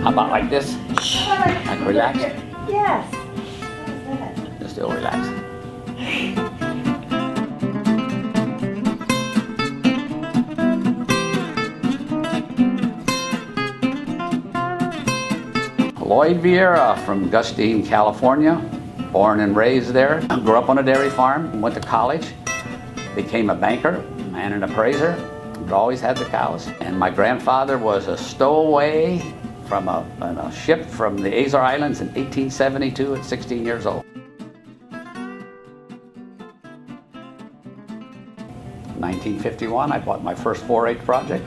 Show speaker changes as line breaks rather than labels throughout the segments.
How about like this? Like relax?
Yes.
Just still relax. Lloyd Vierra from Gustine, California. Born and raised there. Grew up on a dairy farm, went to college, became a banker and an appraiser. Always had the cows. And my grandfather was a stowaway from a ship from the Azores Islands in 1872 at 16 years old. 1951, I bought my first 4-H project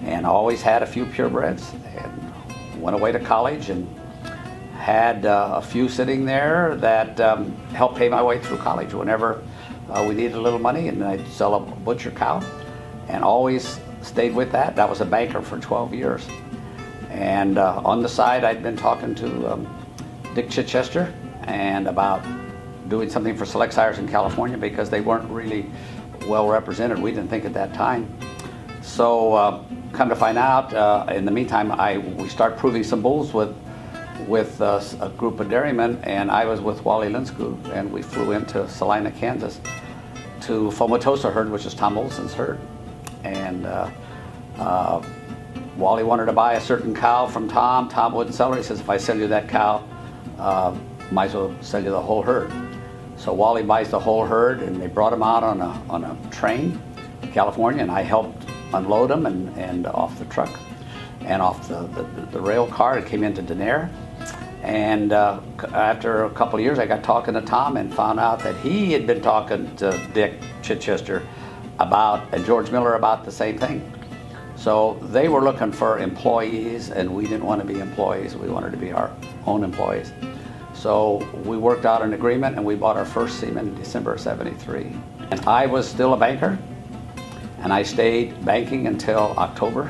and always had a few purebreds. And went away to college and had a few sitting there that helped pay my way through college whenever we needed a little money, and I'd sell a butcher cow. And always stayed with that. I was a banker for 12 years. And on the side, I'd been talking to Dick Chichester and about doing something for select sires in California because they weren't really well represented. We didn't think at that time. So come to find out, in the meantime, we start proving some bulls with a group of dairymen, and I was with Wally Linsku, and we flew into Salina, Kansas to Fomatosa herd, which is Tom Olson's herd. And Wally wanted to buy a certain cow from Tom. Tom wouldn't sell her. He says, if I sell you that cow, might as well sell you the whole herd. So Wally buys the whole herd, and they brought him out on a train to California, and I helped unload them and off the truck and off the rail car. It came into Denair. And after a couple of years, I got talking to Tom and found out that he had been talking to Dick Chichester and George Miller about the same thing. So they were looking for employees, and we didn't want to be employees. We wanted to be our own employees. So we worked out an agreement, and we bought our first semen in December of '73. And I was still a banker, and I stayed banking until October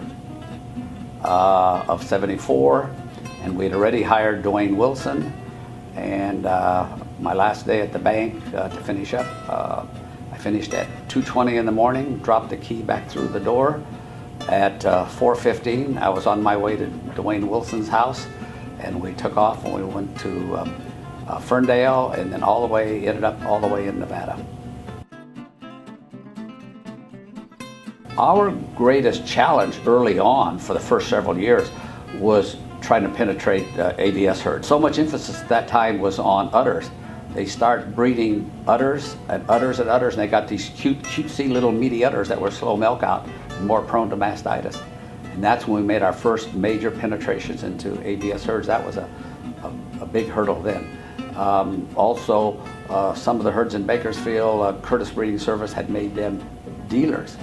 of '74. And we'd already hired Dwayne Wilson, and my last day at the bank to finish up, I finished at 2:20 in the morning, dropped the key back through the door. At 4:15, I was on my way to Dwayne Wilson's house, and we took off and we went to Ferndale, and then ended up all the way in Nevada. Our greatest challenge early on for the first several years was trying to penetrate AWSS herds. So much emphasis at that time was on udders. They start breeding udders and udders and udders, and they got these cutesy little meaty udders that were slow milk out and more prone to mastitis. And that's when we made our first major penetrations into AWSS herds. That was a big hurdle then. Also, some of the herds in Bakersfield, Curtis Breeding Service had made them dealers.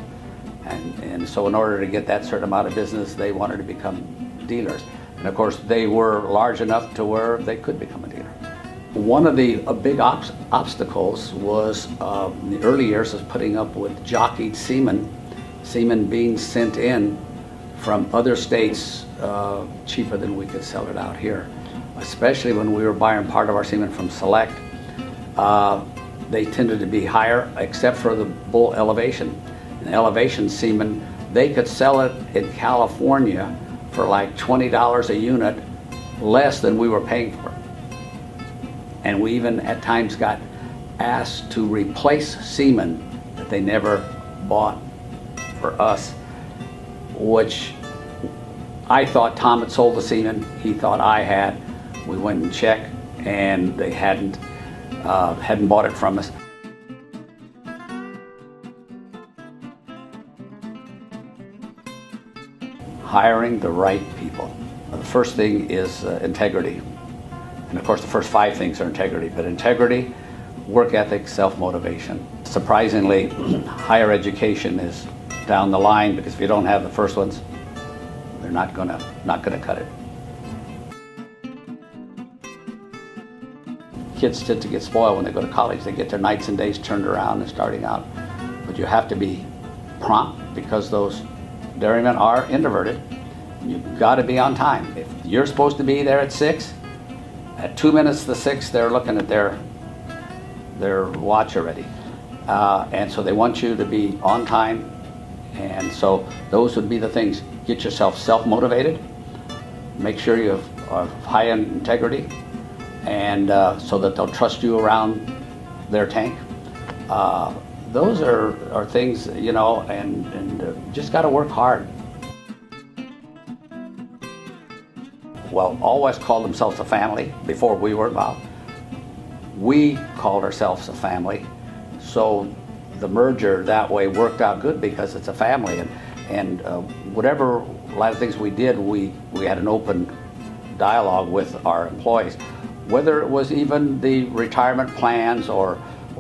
And so in order to get that certain amount of business, they wanted to become dealers. And of course, they were large enough to where they could become a dealer. One of the big obstacles was in the early years was putting up with jockeyed semen being sent in from other states cheaper than we could sell it out here. Especially when we were buying part of our semen from Select, they tended to be higher, except for the bull elevation. And elevation semen, they could sell it in California for like $20 a unit, less than we were paying for. And we even at times got asked to replace semen that they never bought for us, which I thought Tom had sold the semen, he thought I had. We went and checked, and they hadn't bought it from us. Hiring the right people. The first thing is integrity. And of course the first 5 things are integrity, but integrity, work ethic, self-motivation. Surprisingly, higher education is down the line, because if you don't have the first ones, they're not gonna cut it. Kids tend to get spoiled when they go to college. They get their nights and days turned around and starting out. But you have to be prompt, because those dairymen are introverted. You've got to be on time. If you're supposed to be there at 6, at 2 minutes to 6, they're looking at their watch already. And so they want you to be on time. And so those would be the things. Get yourself self-motivated, make sure you have high integrity, and so that they'll trust you around their tank. Those are things, you know, and just got to work hard. Well, AWSS called themselves a family before we were involved. We called ourselves a family, so the merger that way worked out good because it's a family, and whatever, a lot of things we did, we had an open dialogue with our employees, whether it was even the retirement plans or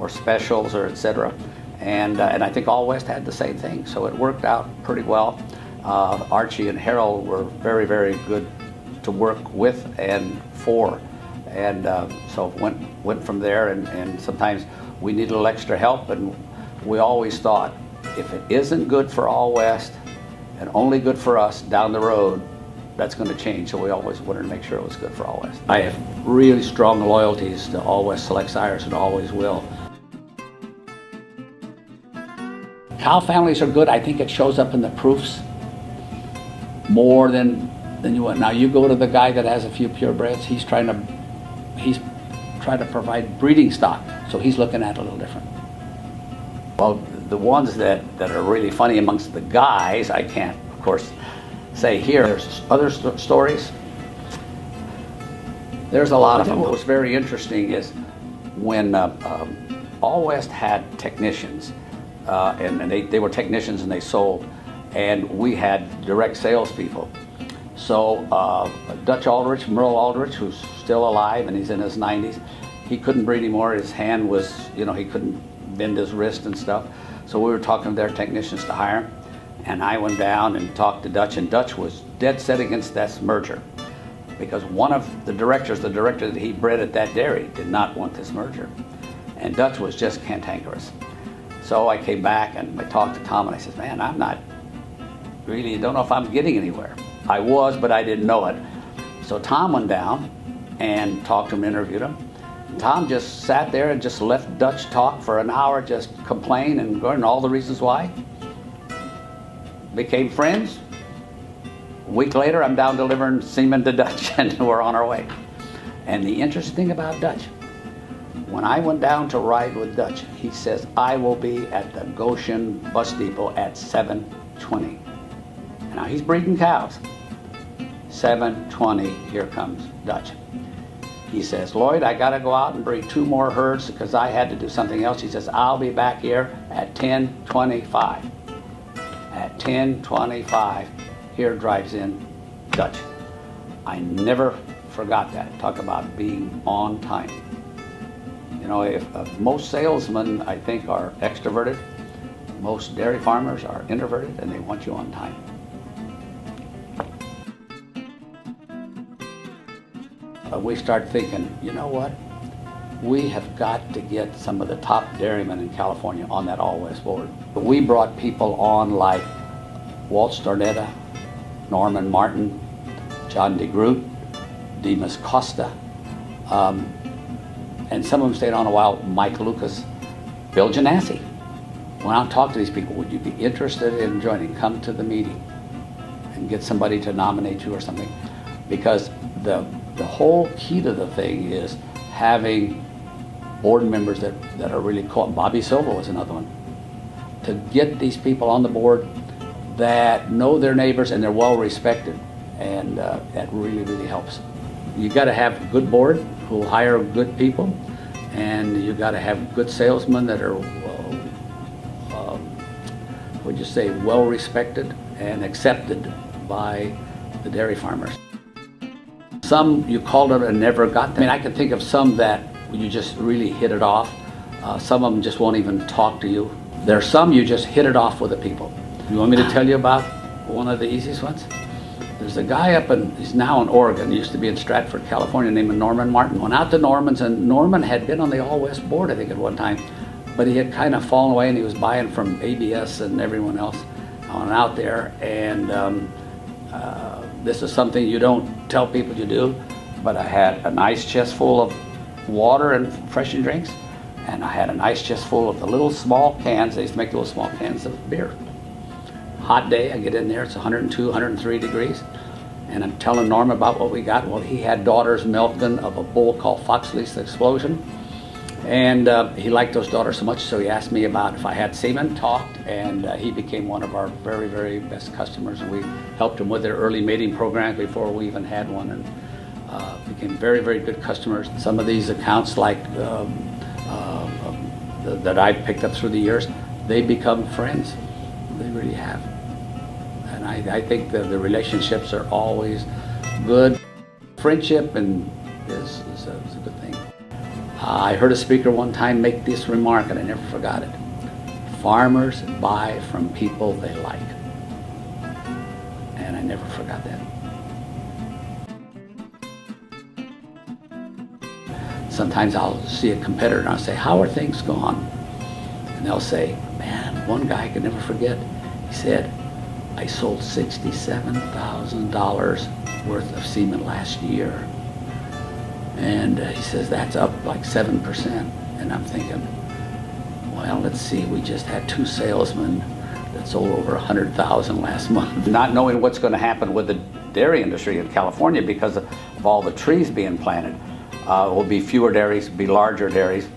specials or etc. And I think AWSS had the same thing, so it worked out pretty well. Archie and Harold were very, very good to work with and for, and so went from there. And sometimes we needed a little extra help, and we always thought, if it isn't good for AWSS and only good for us down the road, that's going to change. So we always wanted to make sure it was good for AWSS. I have really strong loyalties to AWSS Select Sires and always will. Cow families are good. I think it shows up in the proofs more than you want. Now you go to the guy that has a few purebreds, he's trying to provide breeding stock, so he's looking at it a little different. Well, the ones that are really funny amongst the guys, I can't, of course, say here. There's other stories. There's a lot of them. What was very interesting is when AWSS had technicians, and they were technicians and they sold, and we had direct salespeople. So Dutch Aldrich, Merle Aldrich, who's still alive and he's in his 90s, he couldn't breed anymore. His hand was, you know, he couldn't bend his wrist and stuff. So we were talking to their technicians to hire him. And I went down and talked to Dutch, and Dutch was dead set against this merger because one of the director that he bred at that dairy, did not want this merger. And Dutch was just cantankerous. So I came back and I talked to Tom and I said, man, I'm not really, don't know if I'm getting anywhere. I was, but I didn't know it. So Tom went down and talked to him, interviewed him. And Tom just sat there and just let Dutch talk for an hour, just complain and going all the reasons why. Became friends. A week later, I'm down delivering semen to Dutch and we're on our way. And the interesting thing about Dutch, when I went down to ride with Dutch, he says, I will be at the Goshen bus depot at 7:20. Now he's breeding cows. 7:20, here comes Dutch. He says, Lloyd, I gotta go out and breed 2 more herds because I had to do something else. He says, I'll be back here at 10:25. At 10:25, here drives in Dutch. I never forgot that. Talk about being on time. You know, if most salesmen, I think, are extroverted, most dairy farmers are introverted, and they want you on time. We start thinking, you know what? We have got to get some of the top dairymen in California on that AWSS board. We brought people on like Walt Stornetta, Norman Martin, John DeGroot, Dimas Costa, and some of them stayed on a while, Mike Lucas, Bill Janassi. When I talk to these people, would you be interested in joining? Come to the meeting and get somebody to nominate you or something. Because the whole key to the thing is having board members that are really cool. Bobby Silva was another one. To get these people on the board that know their neighbors and they're well respected, and that really, really helps. You got to have a good board who will hire good people, and you got to have good salesmen that are, would you say, well respected and accepted by the dairy farmers. Some you called it and never got them. I mean, I can think of some that you just really hit it off. Some of them just won't even talk to you. There are some you just hit it off with the people. You want me to tell you about one of the easiest ones? There's a guy he's now in Oregon, he used to be in Stratford, California, named Norman Martin. Went out to Norman's, and Norman had been on the AWSS board, I think, at one time, but he had kind of fallen away and he was buying from AWSS and everyone else. I went out there, and this is something you don't tell people you do, but I had a nice chest full of water and refreshing drinks, and I had a nice chest full of the little small cans. They used to make little small cans of beer. Hot day, I get in there, it's 102, 103 degrees. And I'm telling Norm about what we got. Well, he had daughters milking of a bull called Foxleaf Explosion. And he liked those daughters so much, so he asked me about if I had semen, talked, and he became one of our very, very best customers. And we helped him with their early mating programs before we even had one, and became very, very good customers. Some of these accounts, like that I've picked up through the years, they become friends. They really have. And I think the relationships are always good. Friendship and is a good thing. I heard a speaker one time make this remark, and I never forgot it. Farmers buy from people they like. And I never forgot that. Sometimes I'll see a competitor and I'll say, how are things going? And they'll say, man, one guy I could never forget. He said, I sold $67,000 worth of semen last year. And he says, that's up like 7%. And I'm thinking, well, let's see, we just had 2 salesmen that sold over 100,000 last month. Not knowing what's going to happen with the dairy industry in California because of all the trees being planted. Will be fewer dairies, be larger dairies.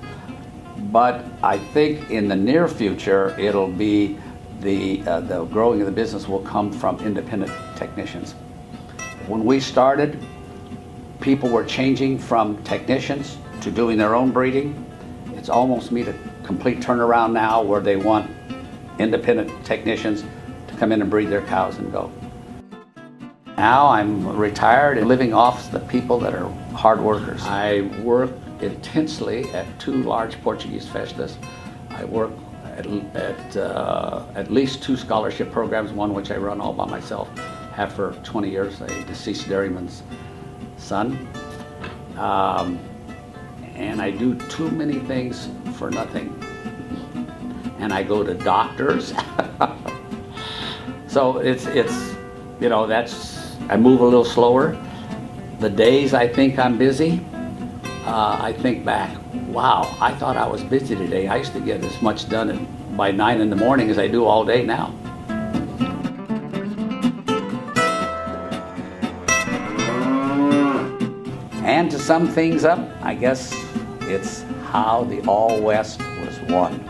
But I think in the near future, it'll be the growing of the business will come from independent technicians. When we started, people were changing from technicians to doing their own breeding. It's almost made a complete turnaround now where they want independent technicians to come in and breed their cows and go. Now I'm retired and living off the people that are hard workers. I work intensely at 2 large Portuguese festas. I work at least 2 scholarship programs, one which I run all by myself, have for 20 years, a deceased dairyman's son. And I do too many things for nothing. And I go to doctors. So it's you know, I move a little slower. The days I think I'm busy, I think back, wow, I thought I was busy today. I used to get as much done by 9 in the morning as I do all day now. And to sum things up, I guess it's how the All West was won.